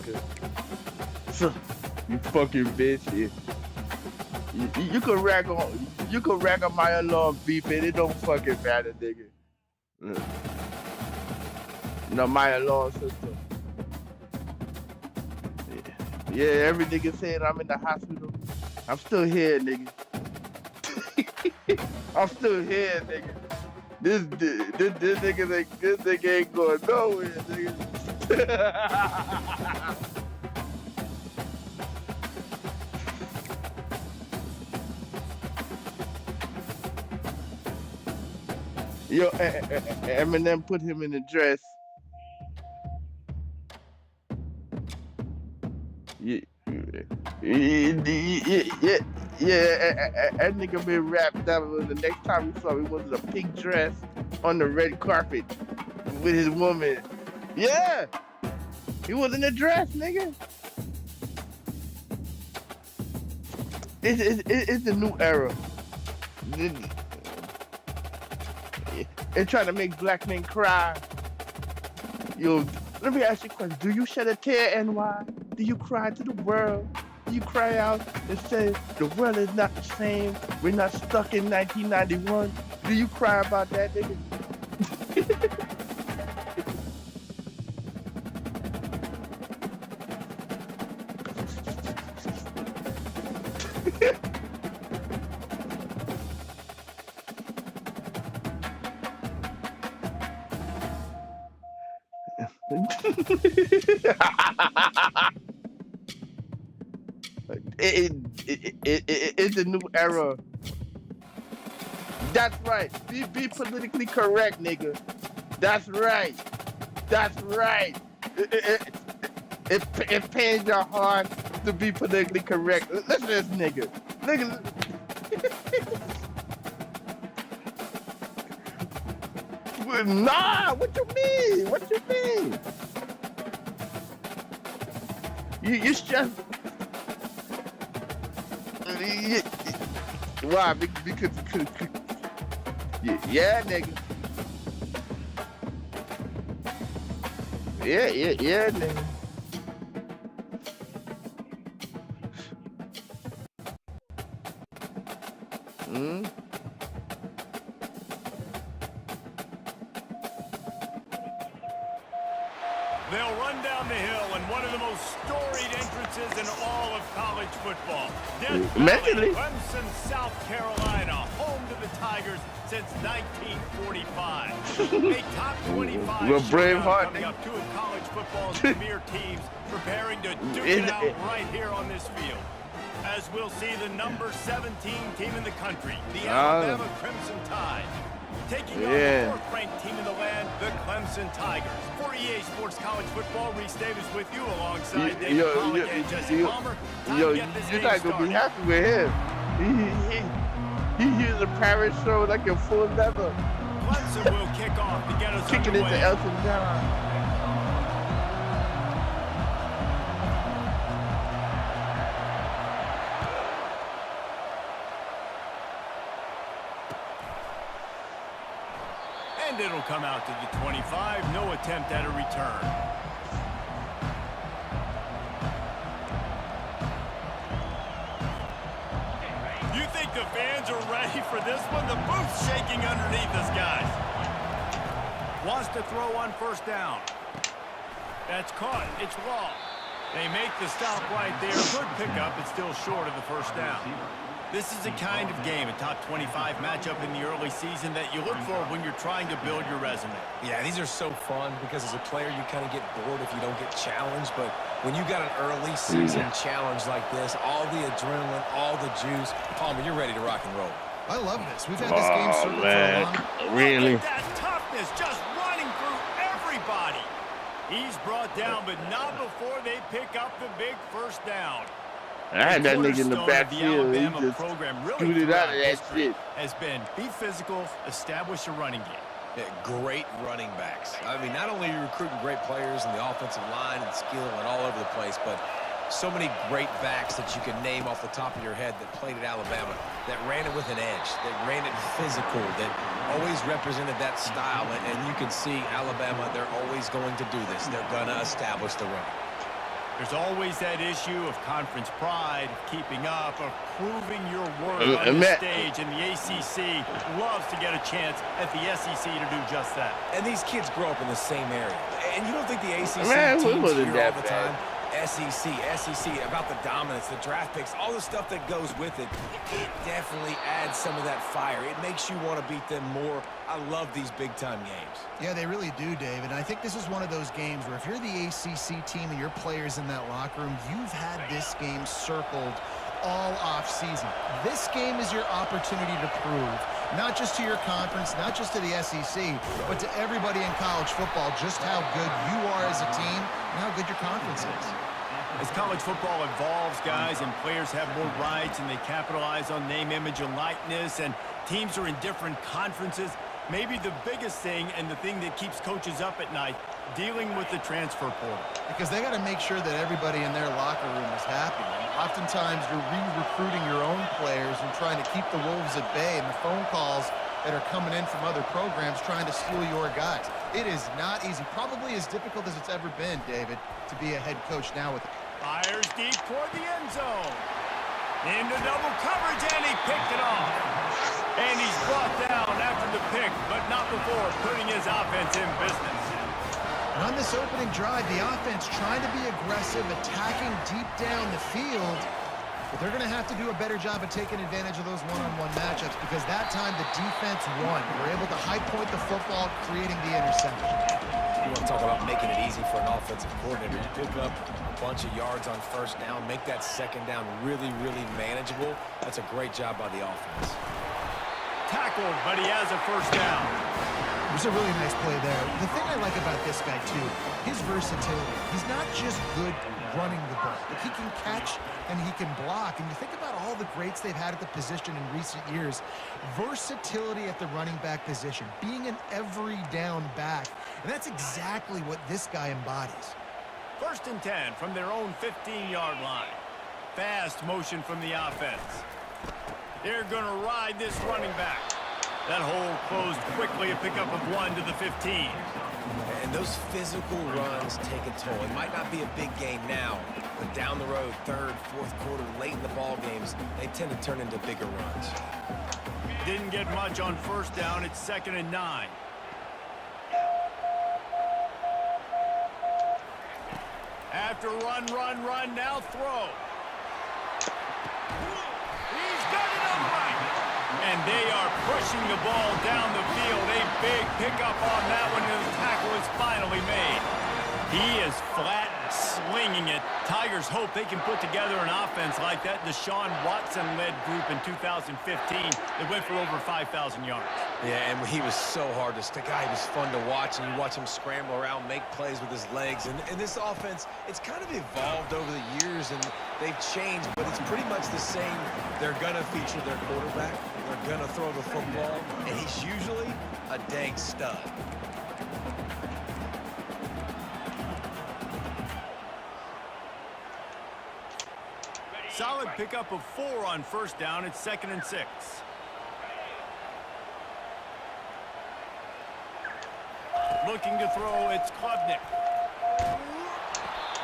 nigga. So, you fucking bitch. You can rag on my alarm beeping. It don't fucking matter, nigga. No, my alarm system. Yeah, every nigga saying I'm in the hospital. I'm still here, nigga. I'm still here, nigga. This nigga ain't going nowhere, nigga. Yo, Eminem put him in a dress. Yeah, that nigga been rapped out. The next time we saw him, he was in a pink dress on the red carpet with his woman. Yeah, he was in a dress, nigga. It's the new era. They're trying to make black men cry. Yo, let me ask you a question. Do you shed a tear, NY? Do you cry to the world? Do you cry out and say, the world is not the same? We're not stuck in 1991? Do you cry about that, nigga? It's a new era. That's right. Be politically correct, nigga. That's right. That's right. It pains your heart to be politically correct. Listen to this nigga. Nigga. Nah, what you mean? What you mean? You just... Why? Because yeah, nigga. Yeah, nigga. They'll run down the hill in one of the most storied entrances in all of college football. Death Valley, Clemson, South Carolina, home to the Tigers since 1945. A top 25 showdown coming up, two of college football's premier teams preparing to duke it out right here on this field. As we'll see the number 17 team in the country, the Alabama Crimson Tide, taking on the fourth-ranked team in the land, the Clemson Tigers. For EA Sports College Football, Reese Davis with you alongside David Pollack and Jesse Palmer. You're not going to be happy with him. He hears a parrot show like a full leather. Clemson will kick off to get us kicking underway. Into Elton John. And it'll come out to the 25. No attempt at a return. You think the fans are ready for this one? The booth's shaking underneath us, guys. Wants to throw on first down. That's caught. It's Raw. They make the stop right there. Good pickup. It's still short of the first down. This is the kind of game, a top 25 matchup in the early season that you look for when you're trying to build your resume. Yeah, these are so fun because as a player, you kind of get bored if you don't get challenged. But when you got an early season challenge like this, all the adrenaline, all the juice, Palmer, you're ready to rock and roll. I love this. We've had this game circled for a long time. Really? Look at that toughness, just running through everybody. He's brought down, but not before they pick up the big first down. I had that nigga in the backfield. He Alabama just program really scooted out of that shit. Has been be physical, establish a running game. Yeah, great running backs. I mean, not only are you recruiting great players in the offensive line and skill and all over the place, but so many great backs that you can name off the top of your head that played at Alabama, that ran it with an edge, that ran it physical, that always represented that style. And you can see Alabama, they're always going to do this. They're going to establish the run. There's always that issue of conference pride, of keeping up, of proving your worth on the stage, and the ACC loves to get a chance at the SEC to do just that. And these kids grow up in the same area. And you don't think the ACC Man, teams wasn't hear all that the bad. time? SEC, about the dominance, the draft picks, all the stuff that goes with it. It definitely adds some of that fire. It makes you want to beat them more. I love these big-time games. Yeah, they really do, David. I think this is one of those games where if you're the ACC team and your players in that locker room, you've had this game circled all off-season. This game is your opportunity to prove, not just to your conference, not just to the SEC, but to everybody in college football, just how good you are as a team and how good your conference is. As college football evolves, guys, and players have more rights and they capitalize on name, image, and likeness, and teams are in different conferences, maybe the biggest thing and the thing that keeps coaches up at night, dealing with the transfer portal. Because they got to make sure that everybody in their locker room is happy. And oftentimes you're re-recruiting your own players and trying to keep the wolves at bay, and the phone calls that are coming in from other programs trying to steal your guys. It is not easy. Probably as difficult as it's ever been, David, to be a head coach now with it. Fires deep toward the end zone. Into double coverage, and he picked it off. And he's brought down after the pick, but not before putting his offense in business. And on this opening drive, the offense trying to be aggressive, attacking deep down the field. But they're going to have to do a better job of taking advantage of those one-on-one matchups, because that time the defense won. They were able to high point the football, creating the interception. You want to talk about making it easy for an offensive coordinator. You pick up a bunch of yards on first down, make that second down really, really manageable. That's a great job by the offense. Tackled, but he has a first down. There's a really nice play there. The thing I like about this guy, too, his versatility. He's not just good running the ball, but he can catch and he can block. And you think about all the greats they've had at the position in recent years. Versatility at the running back position, being an every down back. And that's exactly what this guy embodies. 1st and 10 from their own 15-yard line. Fast motion from the offense. They're going to ride this running back. That hole closed quickly, a pickup of 1 to the 15. And those physical runs take a toll. It might not be a big game now, but down the road, 3rd, 4th quarter, late in the ball games, they tend to turn into bigger runs. Didn't get much on first down. It's 2nd and 9. After run, now throw. He's got it upright. And they are pushing the ball down the field. A big pickup on that one, and the tackle is finally made. He is flat slinging it. Tigers hope they can put together an offense like that Deshaun Watson-led group in 2015 that went for over 5,000 yards. Yeah, and he was so hard to stick out. He was fun to watch, and you watch him scramble around, make plays with his legs. And this offense, it's kind of evolved over the years, and they've changed, but it's pretty much the same. They're going to feature their quarterback. They're going to throw the football, and he's usually a dang stud. Solid pickup of 4 on first down. It's 2nd and 6. Looking to throw, it's Klubnik.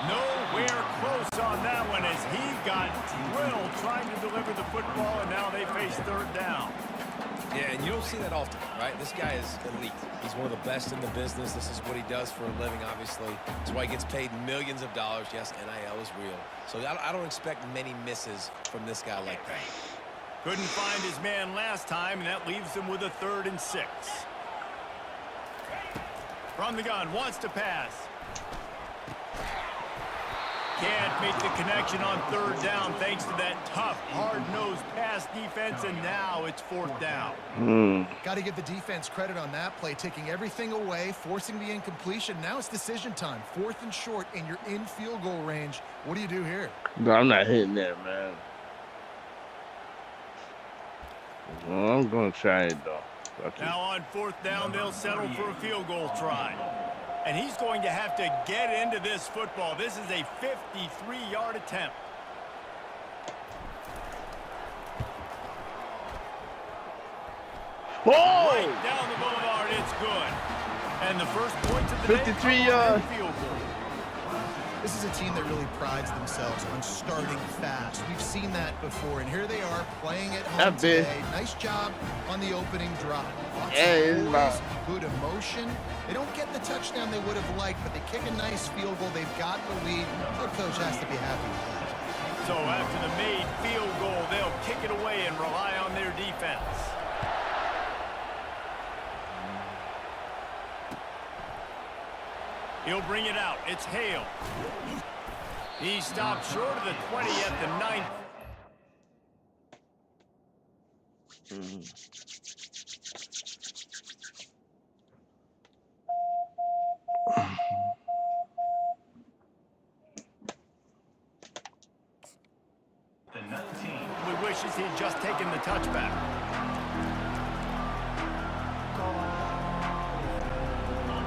Nowhere close on that one as he got drilled trying to deliver the football, and now they face 3rd down. Yeah, and you don't see that often, right? This guy is elite. He's one of the best in the business. This is what he does for a living, obviously. That's why he gets paid millions of dollars. Yes, NIL is real. So I don't expect many misses from this guy like that. Couldn't find his man last time, and that leaves him with a 3rd and 6. From the gun, wants to pass. Can't make the connection on 3rd down thanks to that tough, hard-nosed pass defense, and now it's 4th down. Got to give the defense credit on that play, taking everything away, forcing the incompletion. Now it's decision time. 4th and short, and you're in field goal range. What do you do here? No, I'm not hitting that, man. Well, I'm going to try it, though. Now on 4th down, they'll settle for a field goal try. And he's going to have to get into this football. This is a 53-yard attempt. Whoa! Right down the boulevard, it's good. And the first point of the 53 yards. Field goal. This is a team that really prides themselves on starting fast. We've seen that before, and here they are playing at home today. Nice job on the opening drive. Lots of good emotion. They don't get the touchdown they would have liked, but they kick a nice field goal. They've got the lead. Their coach has to be happy with that. So after the made field goal, they'll kick it away and rely on their defense. He'll bring it out. It's Hale. He stopped short of the 20 at the 9. We wishes he'd just taken the touchback.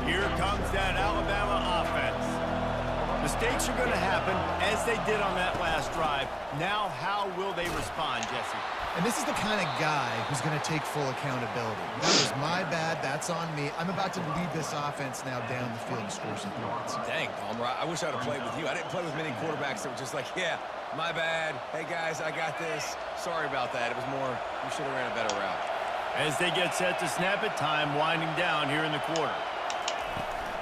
Here comes that Alabama offense. Mistakes are going to happen, as they did on that last drive. Now, how will they respond, Jesse? And this is the kind of guy who's going to take full accountability. That was my bad. That's on me. I'm about to lead this offense now down the field and score some points. Dang, Palmer, I wish I'd have played with you. I didn't play with many quarterbacks that were just like, yeah, my bad. Hey, guys, I got this. Sorry about that. It was more, we should have ran a better route. As they get set to snap it, time winding down here in the quarter.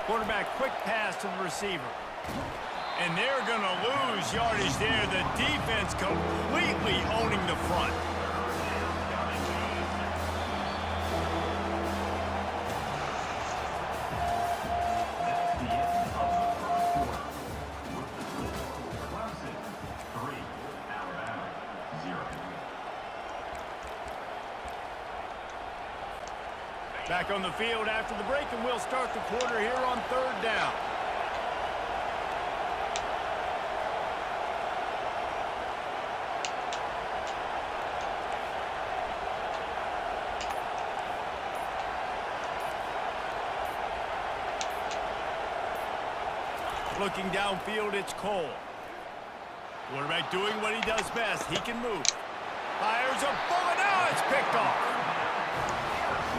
Quarterback, quick pass to the receiver. And they're going to lose yardage there. The defense completely owning the front. Back on the field after the break, and we'll start the quarter here on 3rd down. Looking downfield, it's Cole. Quarterback doing what he does best. He can move. Fires a bullet. Now it's picked off.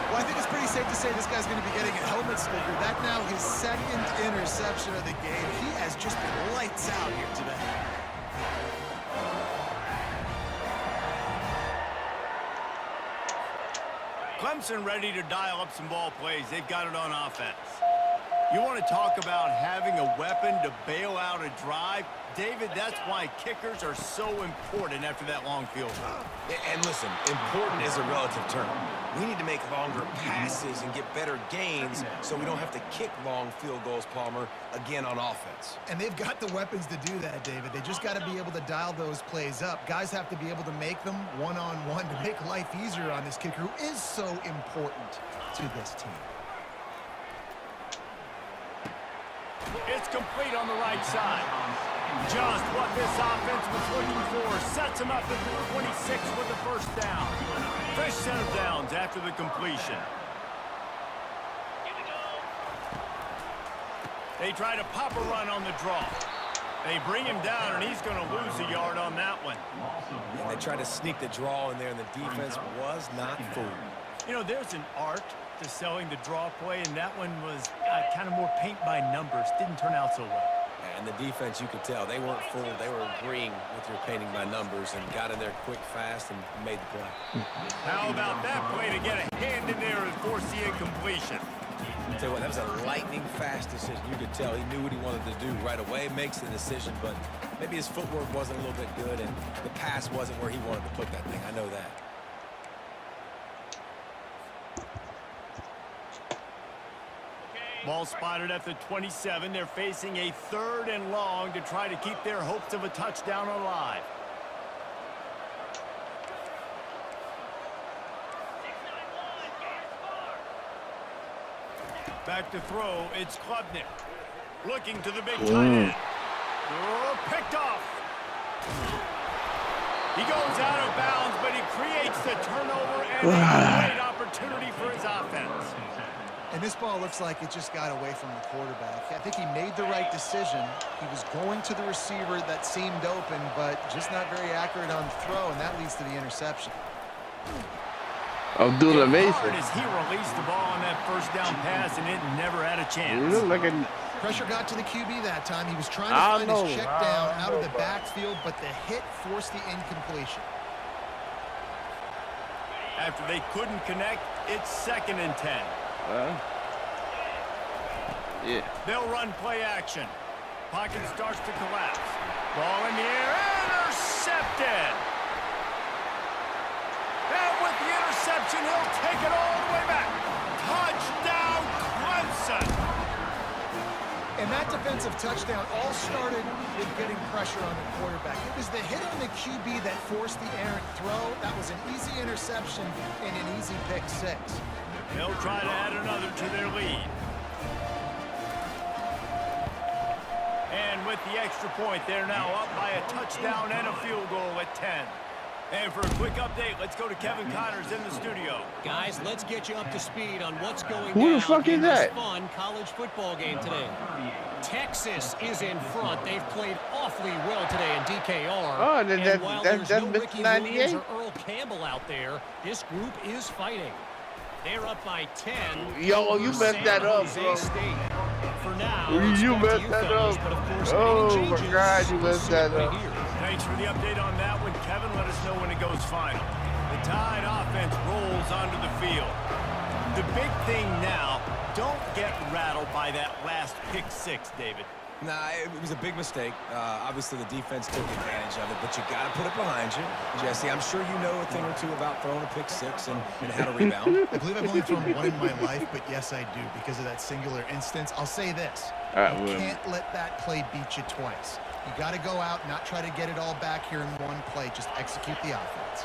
Well, I think it's pretty safe to say this guy's going to be getting a helmet sticker. That now his 2nd interception of the game. He has just been lights out here today. Clemson ready to dial up some ball plays. They've got it on offense. You want to talk about having a weapon to bail out a drive? David, that's why kickers are so important after that long field goal. And listen, important is a relative term. We need to make longer passes and get better gains so we don't have to kick long field goals, Palmer, again on offense. And they've got the weapons to do that, David. They just got to be able to dial those plays up. Guys have to be able to make them one-on-one to make life easier on this kicker who is so important to this team. It's complete on the right side. Just what this offense was looking for. Sets him up at the 26 with the 1st down. Fresh set of downs after the completion. They try to pop a run on the draw. They bring him down, and he's going to lose a yard on that one. And they tried to sneak the draw in there, and the defense was not fooled. You know, there's an art to selling the draw play, and that one was kind of more paint by numbers. Didn't turn out so well. And the defense, you could tell, they weren't fooled. They were agreeing with your painting by numbers and got in there quick, fast, and made the play. How about that play to get a hand in there and force the incompletion? I'll tell you what, that was a lightning-fast decision. You could tell he knew what he wanted to do right away. Makes the decision, but maybe his footwork wasn't a little bit good, and the pass wasn't where he wanted to put that thing. I know that. Ball spotted at the 27. They're facing a 3rd and long to try to keep their hopes of a touchdown alive. Back to throw, it's Klubnik. Looking to the big tight end. Oh, picked off. He goes out of bounds, but he creates the turnover and a great opportunity for his offense. And this ball looks like it just got away from the quarterback. I think he made the right decision. He was going to the receiver that seemed open, but just not very accurate on the throw, and that leads to the interception. Abdullah Mason. As he released the ball on that 1st down pass, and it never had a chance. Look at Pressure got to the QB that time. He was trying to find his check down out of the backfield, but the hit forced the incompletion. After they couldn't connect, it's 2nd and 10. Yeah. They'll run play action. Pocket starts to collapse. Ball in the air, intercepted. And with the interception, he'll take it all the way back. Touchdown, Clemson. And that defensive touchdown all started with getting pressure on the quarterback. It was the hit on the QB that forced the errant throw. That was an easy interception and an easy pick 6. They'll try to add another to their lead. And with the extra point, they're now up by a touchdown and a field goal at 10. And for a quick update, let's go to Kevin Connors in the studio. Guys, let's get you up to speed on what's going Who down the fuck is in this that? fun college football game today. Texas is in front. They've played awfully well today in DKR. Oh, and while there's no that's Ricky Mr. Williams 98. or Earl Campbell out there, this group is fighting. They're up by 10. Yo, you messed that up, San bro. Jose State. For now, You it's back to messed that fellas, up. but of course, Oh, any my changes, God, you we'll messed see that right up. here. Thanks for the update on that one, Kevin. Let us know when it goes final. The Tide offense rolls onto the field. The big thing now, don't get rattled by that last pick 6, David. Nah, it was a big mistake. Obviously, the defense took advantage of it, but you got to put it behind you. Jesse, I'm sure you know a thing or two about throwing a pick 6 and how to rebound. I believe I've only thrown one in my life, but yes, I do because of that singular instance. I'll say this. You can't let that play beat you twice. You got to go out, not try to get it all back here in one play. Just execute the offense.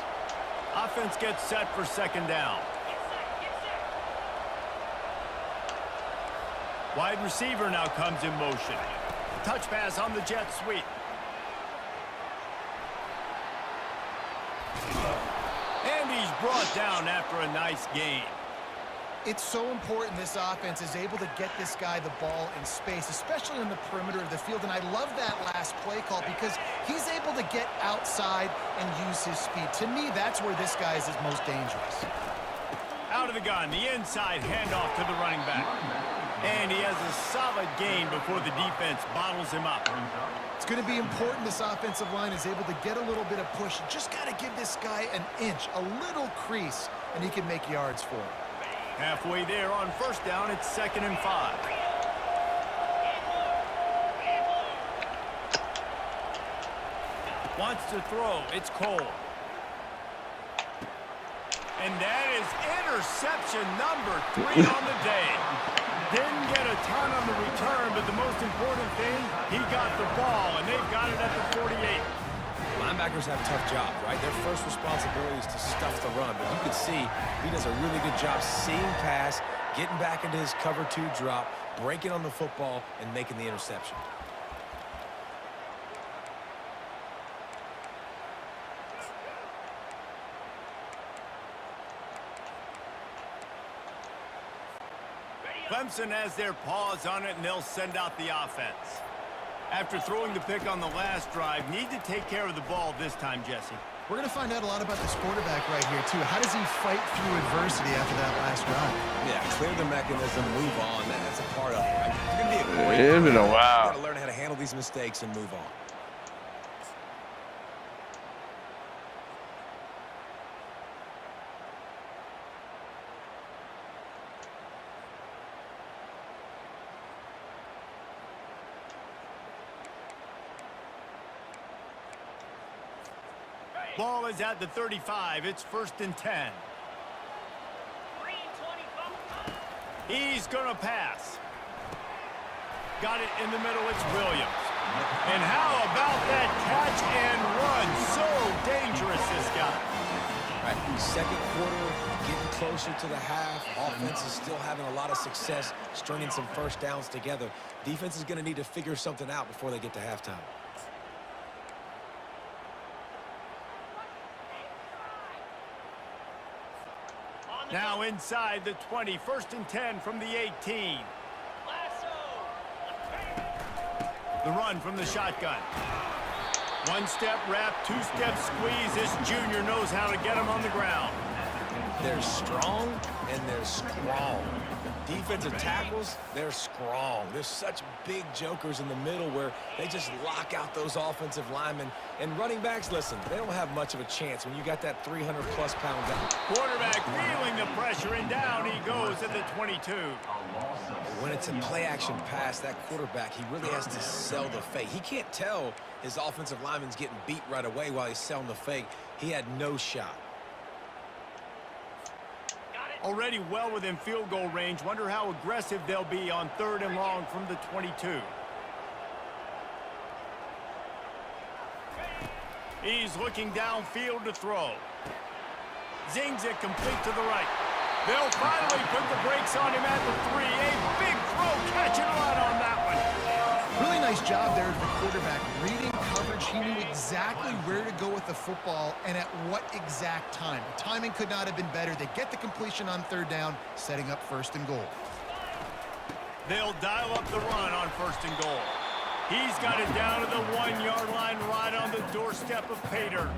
Offense gets set for 2nd down. Wide receiver now comes in motion. Touch pass on the jet sweep. And he's brought down after a nice gain. It's so important this offense is able to get this guy the ball in space, especially on the perimeter of the field. And I love that last play call because he's able to get outside and use his speed. To me, that's where this guy is his most dangerous. Out of the gun, the inside handoff to the running back. And he has a solid gain before the defense bottles him up. It's going to be important this offensive line is able to get a little bit of push. You just got to give this guy an inch, a little crease, and he can make yards for it. Halfway there on 1st down, it's 2nd and 5. Wants to throw, it's Cole. And that is interception number 3 on the day. Didn't get a ton on the return, but the most important thing, he got the ball, and they've got it at the 48. Linebackers have tough jobs, right? Their first responsibility is to stuff the run, but you can see he does a really good job seeing pass, getting back into his cover 2 drop, breaking on the football, and making the interception. Clemson has their paws on it, and they'll send out the offense. After throwing the pick on the last drive, need to take care of the ball this time, Jesse. We're going to find out a lot about this quarterback right here, too. How does he fight through adversity after that last drive? Yeah, clear the mechanism, move on. That's a part of it, right? You're going to be a great It's been a player. while. You got to learn how to handle these mistakes and move on. Ball is at the 35. It's 1st and 10. He's going to pass. Got it in the middle. It's Williams. And how about that catch and run? So dangerous, this guy. Right, 2nd quarter, getting closer to the half. Offense is still having a lot of success stringing some 1st downs together. Defense is going to need to figure something out before they get to halftime. Now inside the 20. 1st and 10 from the 18. The run from the shotgun. 1-step wrap, 2-step squeeze. This junior knows how to get him on the ground. They're strong and they're strong. Defensive tackles, they're strong. There's such big jokers in the middle where they just lock out those offensive linemen. And running backs, listen, they don't have much of a chance when you got that 300-plus pound guy. Quarterback feeling the pressure, and down he goes at the 22. When it's a play-action pass, that quarterback, he really has to sell the fake. He can't tell his offensive lineman's getting beat right away while he's selling the fake. He had no shot. Already well within field goal range. Wonder how aggressive they'll be on 3rd and long from the 22. He's looking downfield to throw. Zings it complete to the right. They'll finally put the brakes on him at the 3. A big throw, catch and run on that one. Really nice job there of the quarterback. Reading coverage, he knew exactly where to go with the football and at what exact time. The timing could not have been better. They get the completion on 3rd down, setting up 1st and goal. They'll dial up the run on 1st and goal. He's got it down to the 1-yard line, right on the doorstep of Pater.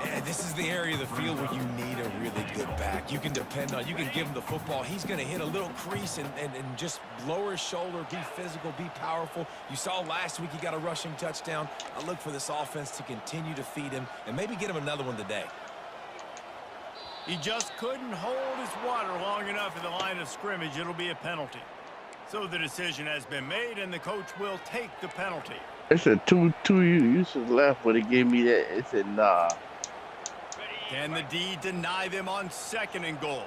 And this is the area of the field where you need a really good back. You can depend on, you can give him the football. He's going to hit a little crease and just lower his shoulder, be physical, be powerful. You saw last week he got a rushing touchdown. I look for this offense to continue to feed him and maybe get him another one today. He just couldn't hold his water long enough in the line of scrimmage. It'll be a penalty. So the decision has been made, and the coach will take the penalty. It said two uses left, but it gave me that. It said nah. Can the D deny them on 2nd and goal?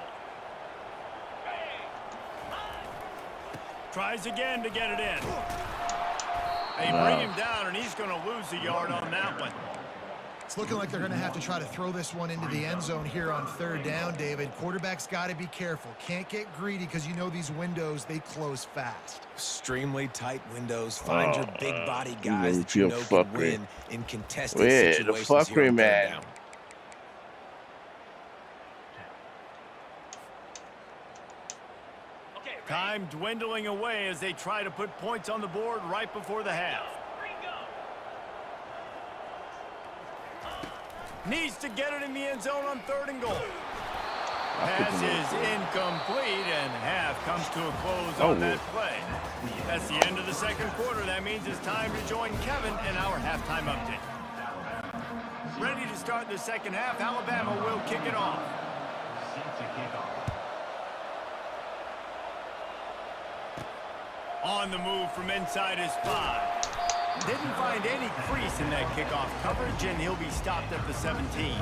Tries again to get it in. They bring him down, and he's going to lose a yard on that one. It's looking like they're going to have to try to throw this one into the end zone here on 3rd down, David. Quarterback's got to be careful. Can't get greedy because you know these windows, they close fast. Extremely tight windows. Find your big body guys that you know can win in contested situations the fuckery, here on 3rd man. down. Time dwindling away as they try to put points on the board right before the half. Needs to get it in the end zone on 3rd and goal. Pass is incomplete, and half comes to a close on that play. That's the end of the 2nd quarter. That means it's time to join Kevin in our halftime update. Ready to start the 2nd half. Alabama will kick it off. On the move from inside his 5. Didn't find any crease in that kickoff coverage, and he'll be stopped at the 17.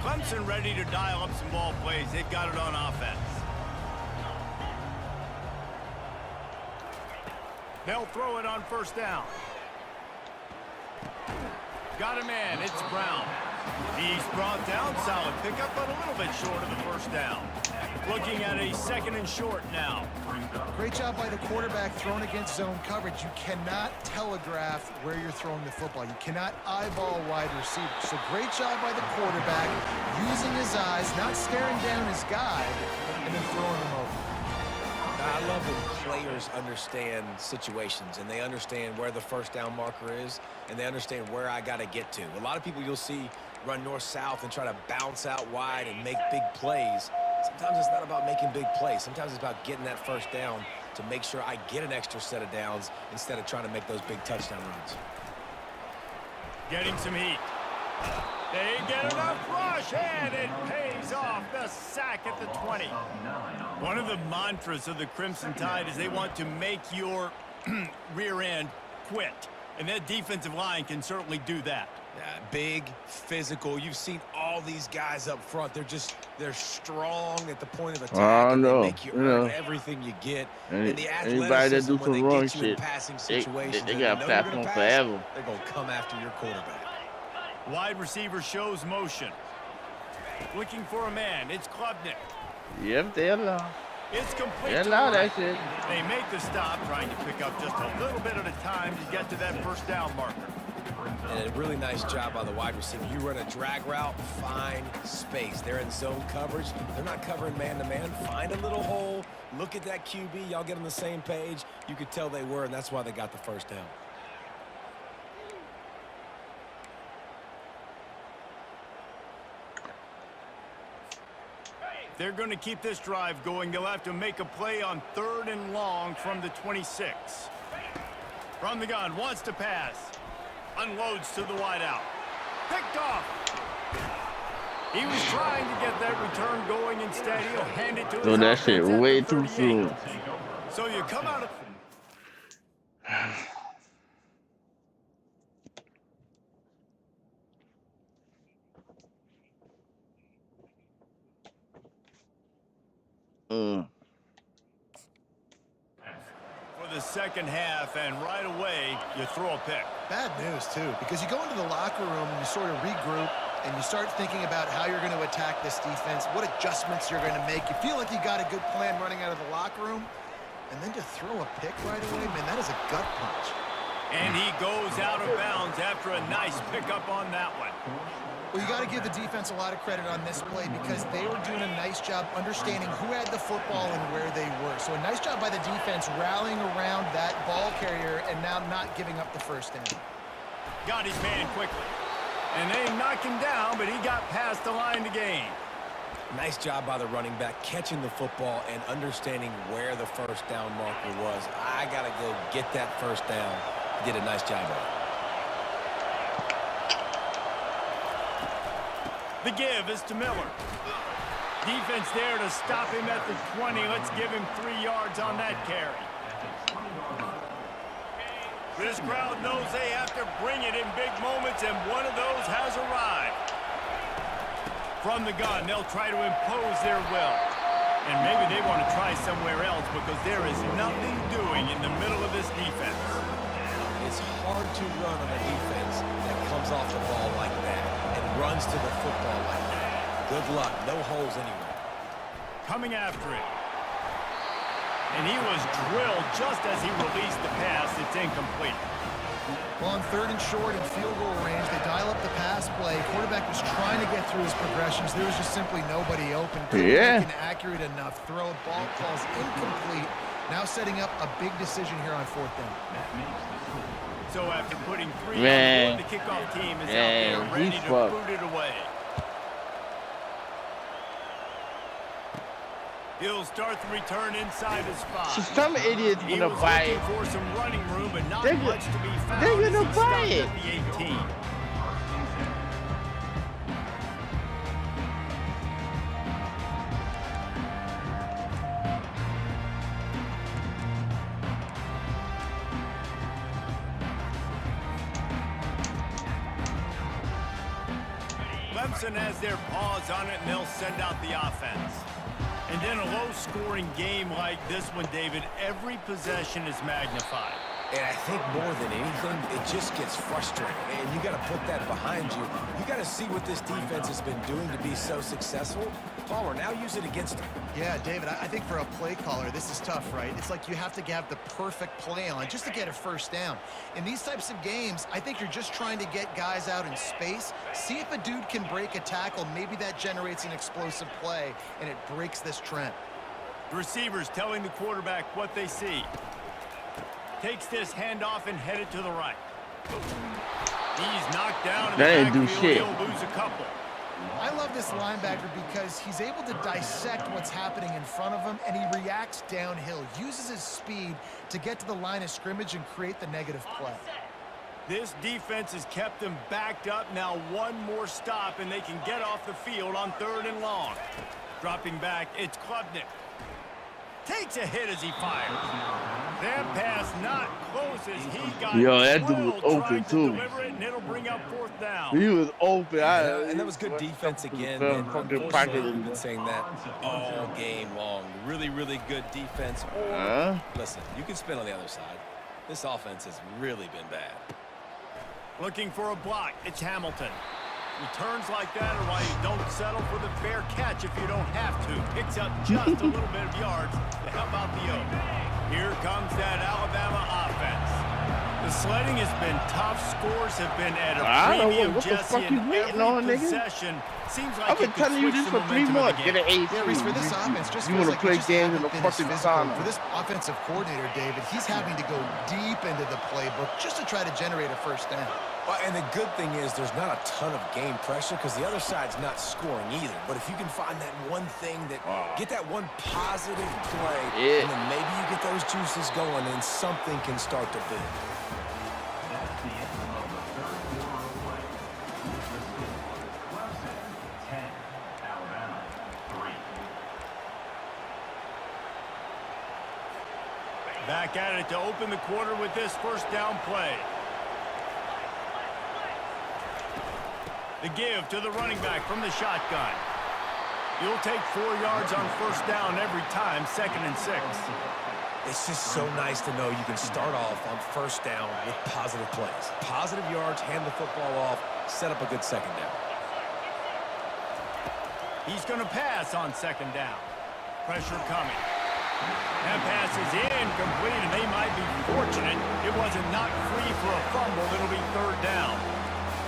Clemson ready to dial up some ball plays. They've got it on offense. They'll throw it on 1st down. Got him in. It's Brown. He's brought down. Solid pickup, but a little bit short of the 1st down. Looking at a 2nd and short now. Great job by the quarterback throwing against zone coverage. You cannot telegraph where you're throwing the football. You cannot eyeball wide receivers. So great job by the quarterback using his eyes, not staring down his guy, and then throwing him over. I love when players understand situations and they understand where the 1st down marker is and they understand where I got to get to. A lot of people you'll see run north-south and try to bounce out wide and make big plays. Sometimes it's not about making big plays. Sometimes it's about getting that 1st down to make sure I get an extra set of downs instead of trying to make those big touchdown runs. Getting some heat. They get enough rush, and it pays off. The sack at the 20. One of the mantras of the Crimson Tide is they want to make your rear end quit. And that defensive line can certainly do that. Yeah, big, physical. You've seen all these guys up front. They're strong at the point of attack. And they make you earn everything you get. And the athleticism, when they get you in passing situations, they got to pass on forever. They're going to come after your quarterback. Wide receiver shows motion. Looking for a man. It's Klubnik. Yep, they allow. It's complete. They allow that shit. They make the stop, trying to pick up just a little bit at a time to get to that 1st down marker. And a really nice job by the wide receiver. You run a drag route, find space. They're in zone coverage. They're not covering man-to-man. Find a little hole. Look at that QB. Y'all get on the same page. You could tell they were, and that's why they got the 1st down. If they're going to keep this drive going, they'll have to make a play on 3rd and long from the 26. From the gun, wants to pass. Unloads to the wideout. Picked off. He was trying to get that return going. Instead, he'll hand it to his that shit way too soon. So you come out of... For the second half, and right away, you throw a pick. Bad news, too, because you go into the locker room and you sort of regroup and you start thinking about how you're going to attack this defense, what adjustments you're going to make. You feel like you got a good plan running out of the locker room, and then to throw a pick right away, man, that is a gut punch. And he goes out of bounds after a nice pickup on that one. Well, you got to give the defense a lot of credit on this play because they were doing a nice job understanding who had the football and where they were. So a nice job by the defense rallying around that ball carrier and now not giving up the first down. Got his man quickly. And they knocked him down, but he got past the line to gain. Nice job by the running back, catching the football and understanding where the first down marker was. I got to go get that first down. He did a nice job of it. The give is to Miller. Defense there to stop him at the 20. Let's give him 3 yards on that carry. This crowd knows they have to bring it in big moments, and one of those has arrived. From the gun, they'll try to impose their will. And maybe they want to try somewhere else because there is nothing doing in the middle of this defense. It's hard to run on a defense that comes off the ball like that and runs to the football like that. Good luck. No holes anywhere. Coming after it. And he was drilled just as he released the pass. It's incomplete. Well, on 3rd and short and field goal range, they dial up the pass play. Quarterback was trying to get through his progressions. There was just simply nobody open. Couldn't make an accurate enough throw. Ball falls incomplete. Now setting up a big decision here on 4th down. So after putting 3 on the board, the kickoff team is out there ready to boot it away. He'll start the return inside his 5. So some idiots gonna buy it. For some running room, but not much to be found. They're gonna buy it. At the 18. Clemson has their paws on it, and they'll send out the offense. And in a low-scoring game like this one, David, every possession is magnified. And I think more than anything, it just gets frustrating. And you got to put that behind you. You got to see what this defense has been doing to be so successful. Palmer, now use it against them. Yeah, David, I think for a play caller, this is tough, right? It's like you have to have the perfect play on just to get a first down. In these types of games, I think you're just trying to get guys out in space, see if a dude can break a tackle. Maybe that generates an explosive play, and it breaks this trend. The receivers telling the quarterback what they see. Takes this handoff and headed to the right. He's knocked down in the backfield. He'll lose a couple. I love this linebacker because he's able to dissect what's happening in front of him, and he reacts downhill, uses his speed to get to the line of scrimmage and create the negative play. This defense has kept them backed up. Now one more stop, and they can get off the field on 3rd and long. Dropping back, it's Klubnik. Takes a hit as he fires. That pass not close as he got that dude was open too. Deliver it, and it'll bring up 4th down. He was open. And that was good defense again. And unfortunately, we've been saying that all game long. Really, really good defense. Listen, you can spin on the other side. This offense has really been bad. Looking for a block. It's Hamilton. Returns like that are why you don't settle for the fair catch if you don't have to. Picks up just a little bit of yards to help out the Oak. Here comes that Alabama offense. The sledding has been tough. Scores have been at a premium, Jesse, in every possession. Seems like I've been it could telling you switch this the for 3 momentum of the months. Get game. an AC. Yeah, Reese, for this offense, just you feels want to like play they just games in haven't the been as fucking physical. sauna. For this offensive coordinator, David, he's having to go deep into the playbook just to try to generate a first down. Well, and the good thing is there's not a ton of game pressure because the other side's not scoring either. But if you can find that one thing that get that one positive play, and then maybe you get those juices going and something can start to build. Back at it to open the quarter with this first down play. The give to the running back from the shotgun. You'll take 4 yards on first down every time, 2nd and 6. It's just so nice to know you can start off on first down with positive plays. Positive yards, hand the football off, set up a good second down. He's going to pass on 2nd down. Pressure coming. That pass is incomplete, and they might be fortunate it wasn't knocked free for a fumble. It'll be 3rd down.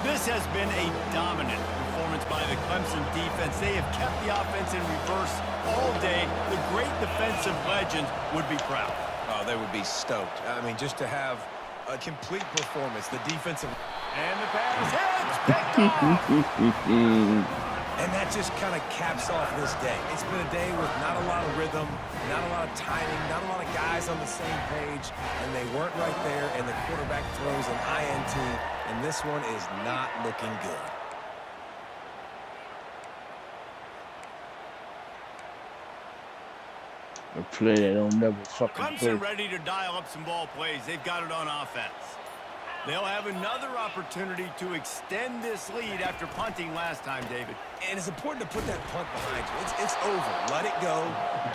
This has been a dominant performance by the Clemson defense. They have kept the offense in reverse all day. The great defensive legends would be proud. Oh, they would be stoked. I mean, just to have a complete performance. The defensive... And the pass hits, picked off. And that just kind of caps off this day. It's been a day with not a lot of rhythm, not a lot of timing, not a lot of guys on the same page, and they weren't right there, and the quarterback throws an INT, and this one is not looking good. A play that don't never fucking play. Clemson ready to dial up some ball plays. They've got it on offense. They'll have another opportunity to extend this lead after punting last time, David. And it's important to put that punt behind you. It's over. Let it go.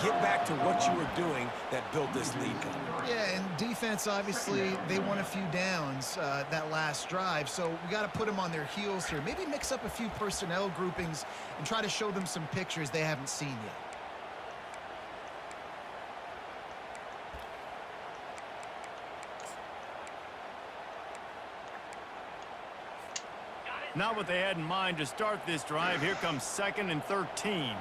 Get back to what you were doing that built this lead. Yeah, and defense, obviously, they won a few downs that last drive, so we got to put them on their heels here. Maybe mix up a few personnel groupings and try to show them some pictures they haven't seen yet. Not what they had in mind to start this drive. Here comes 2nd and 13.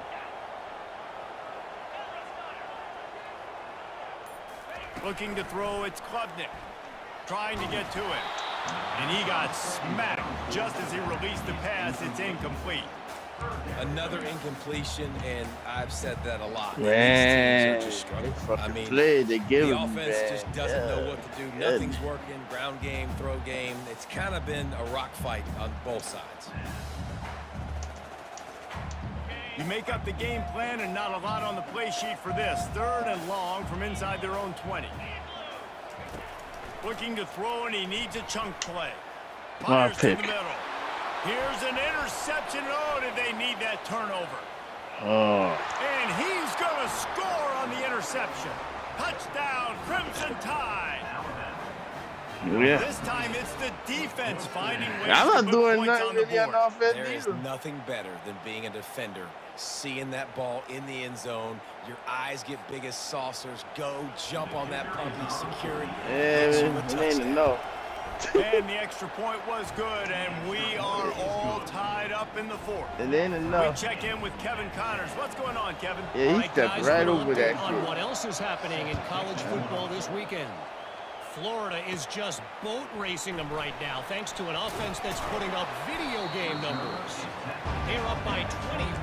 Looking to throw, it's Klubnik. Trying to get to it. And he got smacked just as he released the pass. It's incomplete. Another incompletion, and I've said that a lot. Man, These teams are just struggling. I mean, they give the them, offense man. just doesn't know what to do. Nothing's working. Ground game, throw game. It's kind of been a rock fight on both sides. You make up the game plan and not a lot on the play sheet for this. 3rd and long from inside their own 20. Looking to throw, and he needs a chunk play. Fires to the middle. Here's an interception. Oh, did they need that turnover? Oh. And he's going to score on the interception. Touchdown, Crimson Tide. Yeah. This time it's the defense finding ways I'm to not put doing points nothing on the really on board. offense There is either. nothing better than being a defender, seeing that ball in the end zone. Your eyes get big as saucers. Go, jump on that puppy, secure it. Yeah, it ain't enough. And the extra point was good, and we are all tied up in the 4th. It ain't We enough. check in with Kevin Connors. What's going on, Kevin? Yeah, All he stepped guys, right we're over update that on shit. what else is happening in college football this weekend. Florida is just boat racing them right now, thanks to an offense that's putting up video game numbers. They're up by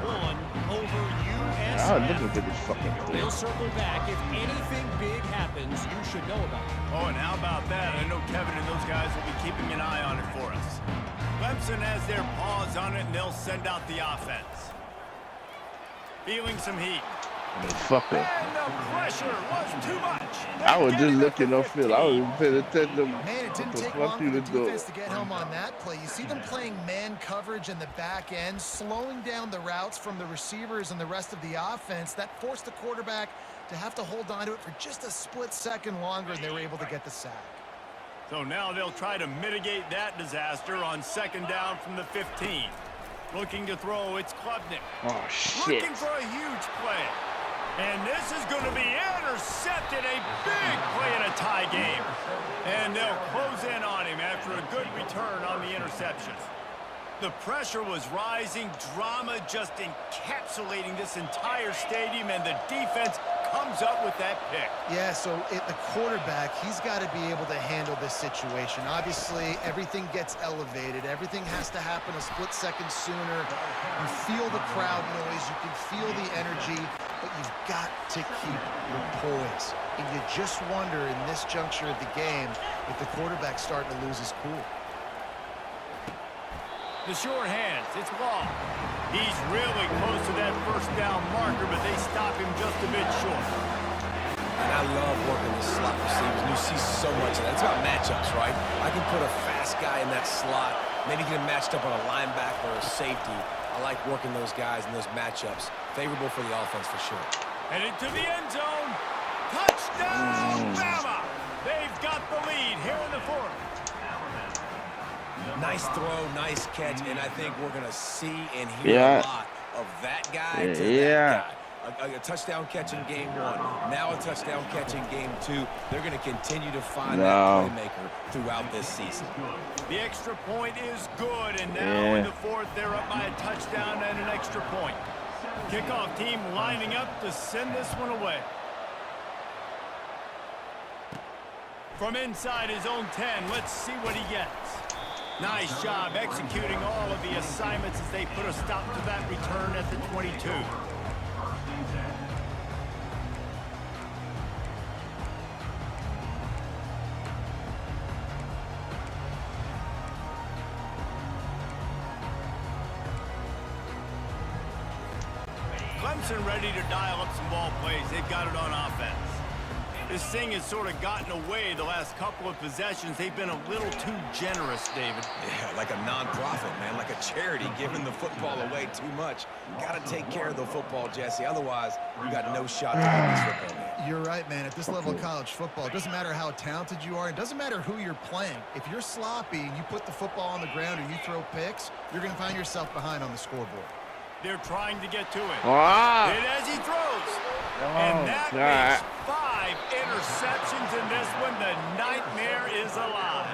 21 over Oh, USF. listen to this fucking play. We'll circle back. If anything big happens, you should know about it. Oh, and how about that? I know Kevin and those guys will be keeping an eye on it for us. Clemson has their paws on it, and they'll send out the offense. Feeling some heat. Fucker. And the pressure was too much. I was just looking upfield. I was paying attention. Man, it didn't take long for the defense to get home on that play. You see them playing man coverage in the back end, slowing down the routes from the receivers and the rest of the offense. That forced the quarterback to have to hold on to it for just a split second longer, and they were able to get the sack. So now they'll try to mitigate that disaster on 2nd down from the 15. Looking to throw, it's Klubnik. Oh, shit. Looking for a huge play. And this is going to be intercepted. A big play in a tie game. And they'll close in on him after a good return on the interception. The pressure was rising, drama just encapsulating this entire stadium, and the defense comes up with that pick. Yeah, so the quarterback, he's got to be able to handle this situation. Obviously, everything gets elevated. Everything has to happen a split second sooner. You feel the crowd noise. You can feel the energy, but you've got to keep your poise. And you just wonder in this juncture of the game if the quarterback's starting to lose his cool. The short hands, it's long. He's really close to that first down marker, but they stop him just a bit short. And I love working the slot receivers, and you see so much of that. It's about matchups, right? I can put a fast guy in that slot, maybe get him matched up on a linebacker or a safety. I like working those guys in those matchups. Favorable for the offense for sure. Headed to the end zone. Touchdown, Bama! They've got the lead here in the fourth. Nice throw, nice catch, and I think we're going to see and hear a lot of that guy to that guy. A touchdown catch in game one, now a touchdown catch in game two. They're going to continue to find that playmaker throughout this season. The extra point is good, and now in the fourth, they're up by a touchdown and an extra point. Kickoff team lining up to send this one away. From inside his own 10, let's see what he gets. Nice job executing all of the assignments as they put a stop to that return at the 22. Clemson ready to dial up some ball plays. They've got it on offense. This thing has sort of gotten away the last couple of possessions. They've been a little too generous, David. Yeah, like a non-profit, man, like a charity, giving the football away too much. Got to take care of the football, Jesse. Otherwise, you got no shot to win this football game. You're right, man. At this level of college football, it doesn't matter how talented you are. It doesn't matter who you're playing. If you're sloppy and you put the football on the ground or you throw picks, you're going to find yourself behind on the scoreboard. They're trying to get to it. Wow. And as he throws. And that makes 5 interceptions in this one. The nightmare is alive.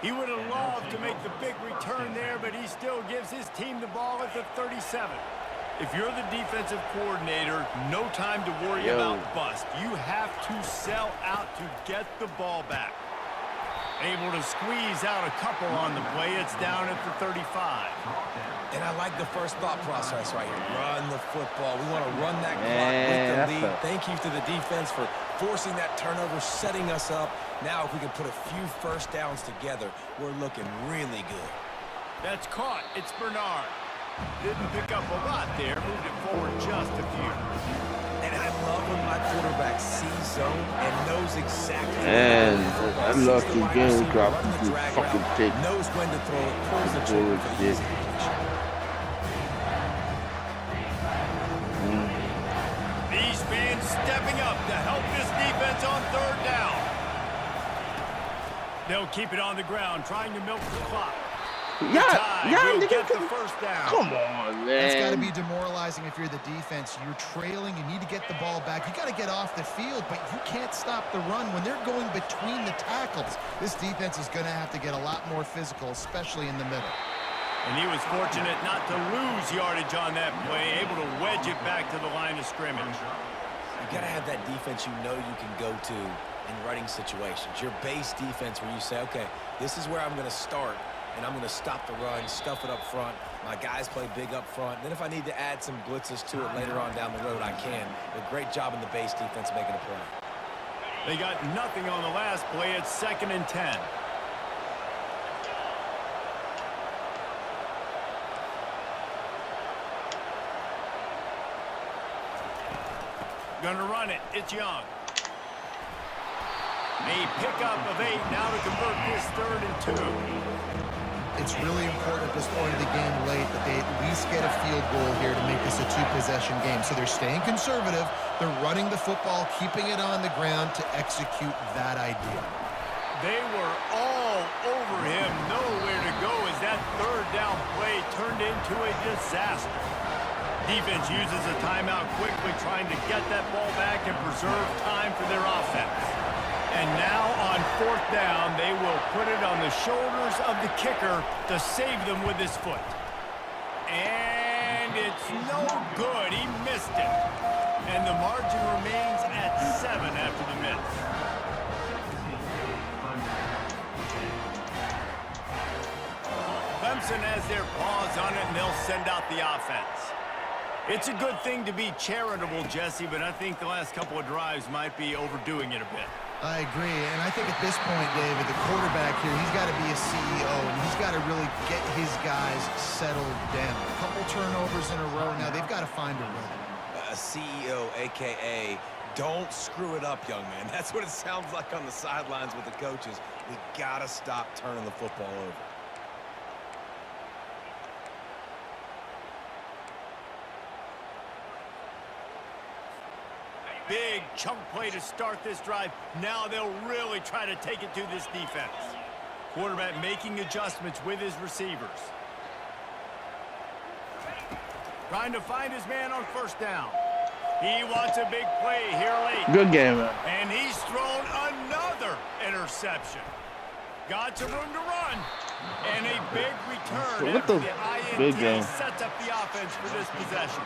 He would have loved to make the big return there, but he still gives his team the ball at the 37. If you're the defensive coordinator, no time to worry about bust. You have to sell out to get the ball back. Able to squeeze out a couple on the play. It's down at the 35. And I like the first thought process right here. Run the football. We want to run that clock with the lead. Thank you to the defense for forcing that turnover, setting us up. Now if we can put a few first downs together, we're looking really good. That's caught. It's Bernard. Didn't pick up a lot there. Moved it forward just a few. And I love when my quarterback sees zone and knows exactly. And I love the game drop. You fucking take. Knows when to throw it. Pulls the trigger for the easy completion. These fans stepping up to help this defense on third down. They'll keep it on the ground, trying to milk the clock. Get the first down. Come on, man. That's got to be demoralizing if you're the defense. You're trailing. You need to get the ball back. You got to get off the field, but you can't stop the run when they're going between the tackles. This defense is going to have to get a lot more physical, especially in the middle. And he was fortunate not to lose yardage on that play, able to wedge it back to the line of scrimmage. You got to have that defense you know you can go to in running situations. Your base defense where you say, okay, this is where I'm going to start. And I'm going to stop the run, stuff it up front. My guys play big up front. Then if I need to add some blitzes to it later on down the road, I can. A great job in the base defense making a play. They got nothing on the last play. It's 2nd and 10. Gonna run it. It's Young. A pickup of 8 now to convert this 3rd and 2. It's really important at this point of the game late that they at least get a field goal here to make this a 2-possession game. So they're staying conservative. They're running the football, keeping it on the ground to execute that idea. They were all over him. Nowhere to go as that 3rd down play turned into a disaster. Defense uses a timeout quickly, trying to get that ball back and preserve time for their offense. And now on 4th down, they will put it on the shoulders of the kicker to save them with his foot. And it's no good. He missed it. And the margin remains at 7 after the miss. Clemson has their paws on it, and they'll send out the offense. It's a good thing to be charitable, Jesse, but I think the last couple of drives might be overdoing it a bit. I agree, and I think at this point, David, the quarterback here, he's got to be a CEO, and he's got to really get his guys settled down. A couple turnovers in a row now. They've got to find a rhythm. A CEO, a.k.a. don't screw it up, young man. That's what it sounds like on the sidelines with the coaches. We got to stop turning the football over. Big chunk play to start this drive. Now they'll really try to take it to this defense. Quarterback making adjustments with his receivers. Trying to find his man on 1st down. He wants a big play here late. Good game, man. And he's thrown another interception. Got some room to run. And a big return after the INT sets up the offense for this possession.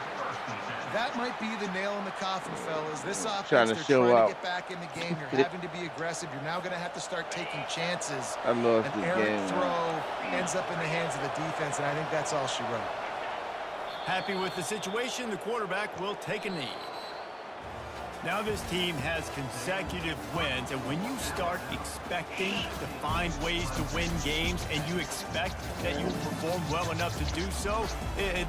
That might be the nail in the coffin, fellas. This offense, trying to get back in the game. You're having to be aggressive. You're now going to have to start taking chances. I lost An this errant game. throw ends up in the hands of the defense, and I think that's all she wrote. Happy with the situation, the quarterback will take a knee. Now this team has consecutive wins, and when you start expecting to find ways to win games and you expect that you perform well enough to do so,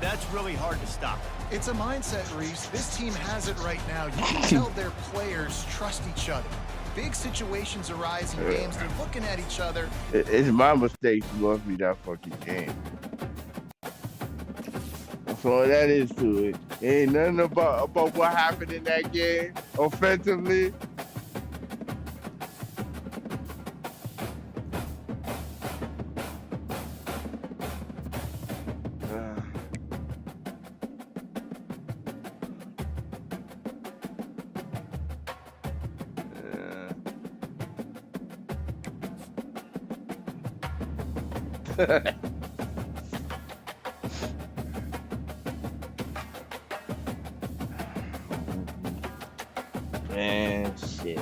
that's really hard to stop. It's a mindset, Reese. This team has it right now. You can tell their players trust each other. Big situations arise in games. They're looking at each other. It's my mistake to lost me that fucking game. That's all that is to it. Ain't nothing about what happened in that game offensively. Man, shit.